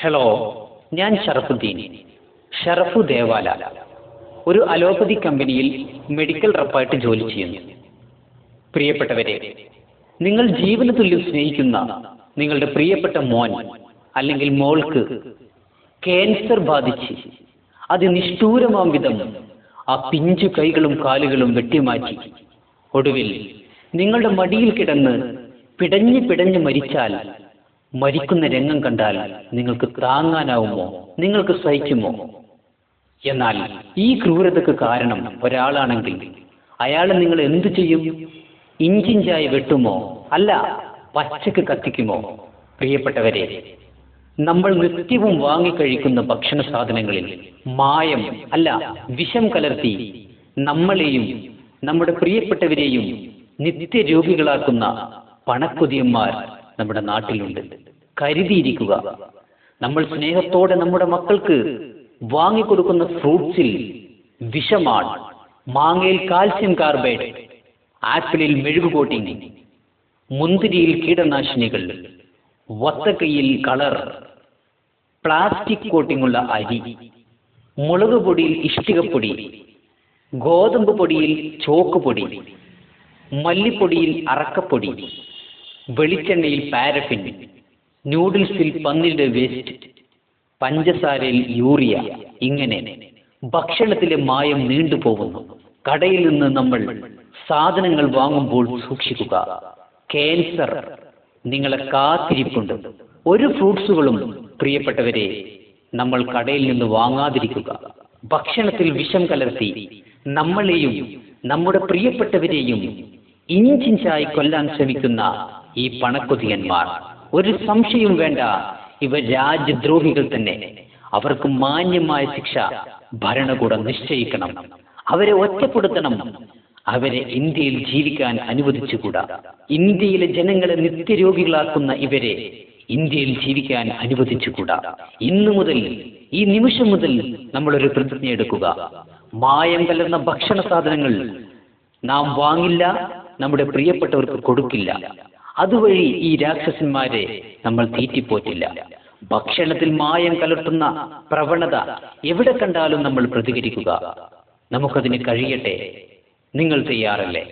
Hello, ഞാൻ ഷറഫുദ്ദീൻ ഷറഫു ദേവാല. ഒരു allopathy കമ്പനിയിൽ മെഡിക്കൽ റെപ്പായിട്ട് ജോലി ചെയ്യുന്നു. പ്രിയപ്പെട്ടവരെ, നിങ്ങൾ ജീവന തുല്യം സ്നേഹിക്കുന്ന നിങ്ങളുടെ പ്രിയപ്പെട്ട മോൻ അല്ലെങ്കിൽ മോൾക്ക് ക്യാൻസർ ബാധിച്ച് അതിനിഷ്ഠൂരമാം വിധം ആ പിഞ്ചു കൈകളും കാലുകളും വെട്ടിമാറ്റി ഒടുവിൽ നിങ്ങളുടെ മടിയിൽ കിടന്ന് പിടഞ്ഞു പിടഞ്ഞു മരിച്ചാൽ, മരിക്കുന്ന രംഗം കണ്ടാൽ നിങ്ങൾക്ക് താങ്ങാനാവുമോ? നിങ്ങൾക്ക് സഹിക്കുമോ? എന്നാൽ ഈ ക്രൂരതയ്ക്ക് കാരണം ഒരാളാണെങ്കിൽ അയാളെ നിങ്ങൾ എന്തു ചെയ്യും? ഇഞ്ചിഞ്ചായി വെട്ടുമോ? അല്ല, പച്ചക്ക് കത്തിക്കുമോ? പ്രിയപ്പെട്ടവരെ, നമ്മൾ നിത്യവും വാങ്ങിക്കഴിക്കുന്ന ഭക്ഷണ സാധനങ്ങളിൽ മായം അല്ല വിഷം കലർത്തി നമ്മളെയും നമ്മുടെ പ്രിയപ്പെട്ടവരെയും നിത്യരോഗികളാക്കുന്ന പണക്കൊതിയന്മാർ നമ്മുടെ നാട്ടിലുണ്ട്. കരുതിയിരിക്കുക. നമ്മൾ സ്നേഹത്തോടെ നമ്മുടെ മക്കൾക്ക് വാങ്ങിക്കൊടുക്കുന്ന ഫ്രൂട്ട്സിൽ വിഷമാണ്. മാങ്ങയിൽ കാൽസ്യം കാർബൈഡ്, ആപ്പിളിൽ മെഴുകു കോട്ടിങ്, മുന്തിരിയിൽ കീടനാശിനികൾ, വത്തക്കയിൽ കളർ, പ്ലാസ്റ്റിക് കോട്ടിങ്ങുള്ള അരി, മുളക് പൊടിയിൽ ഇഷ്ടികപ്പൊടി, ഗോതമ്പ് പൊടിയിൽ ചോക്ക് പൊടി, മല്ലിപ്പൊടിയിൽ അറക്കപ്പൊടി, വെളിച്ചെണ്ണയിൽ പാരഫിൻ, നൂഡിൽസിൽ പന്നിയുടെ വേസ്റ്റ്, പഞ്ചസാരയിൽ യൂറിയ. ഇങ്ങനെ ഭക്ഷണത്തിലെ മായം നീണ്ടുപോകുന്നു. കടയിൽ നിന്ന് നമ്മൾ സാധനങ്ങൾ വാങ്ങുമ്പോൾ സൂക്ഷിക്കുക. ക്യാൻസർ നിങ്ങളെ കാത്തിരിപ്പുണ്ട്. ഒരു ഫ്രൂട്ട്സുകളും പ്രിയപ്പെട്ടവരെ നമ്മൾ കടയിൽ നിന്ന് വാങ്ങാതിരിക്കുക. ഭക്ഷണത്തിൽ വിഷം കലർത്തി നമ്മളെയും നമ്മുടെ പ്രിയപ്പെട്ടവരെയും ഇഞ്ചിഞ്ചായി കൊല്ലാൻ ശ്രമിക്കുന്ന ഈ പണക്കൊതിയന്മാർ, ഒരു സംശയവും വേണ്ട, ഇവർ രാജ്യദ്രോഹികൾ തന്നെ. അവർക്ക് മാന്യമായ ശിക്ഷ ഭരണകൂടം നിശ്ചയിക്കണം. അവരെ ഒറ്റപ്പെടുത്തണം. അവരെ ഇന്ത്യയിൽ ജീവിക്കാൻ അനുവദിച്ചുകൂടാ. ഇന്ത്യയിലെ ജനങ്ങളെ നിത്യരോഗികളാക്കുന്ന ഇവരെ ഇന്ത്യയിൽ ജീവിക്കാൻ അനുവദിച്ചുകൂടാ. ഇന്നു മുതൽ, ഈ നിമിഷം മുതൽ നമ്മളൊരു പ്രതിജ്ഞ എടുക്കുക. മായം കലർന്ന ഭക്ഷണ സാധനങ്ങൾ നാം വാങ്ങില്ല, നമ്മുടെ പ്രിയപ്പെട്ടവർക്ക് കൊടുക്കില്ല. അതുവഴി ഈ രാക്ഷസന്മാരെ നമ്മൾ തീറ്റിപ്പോറ്റില്ല. ഭക്ഷണത്തിൽ മായം കലർത്തുന്ന പ്രവണത എവിടെ കണ്ടാലും നമ്മൾ പ്രതികരിക്കുക. നമുക്കതിന് കഴിയട്ടെ. നിങ്ങൾ തയ്യാറല്ലേ?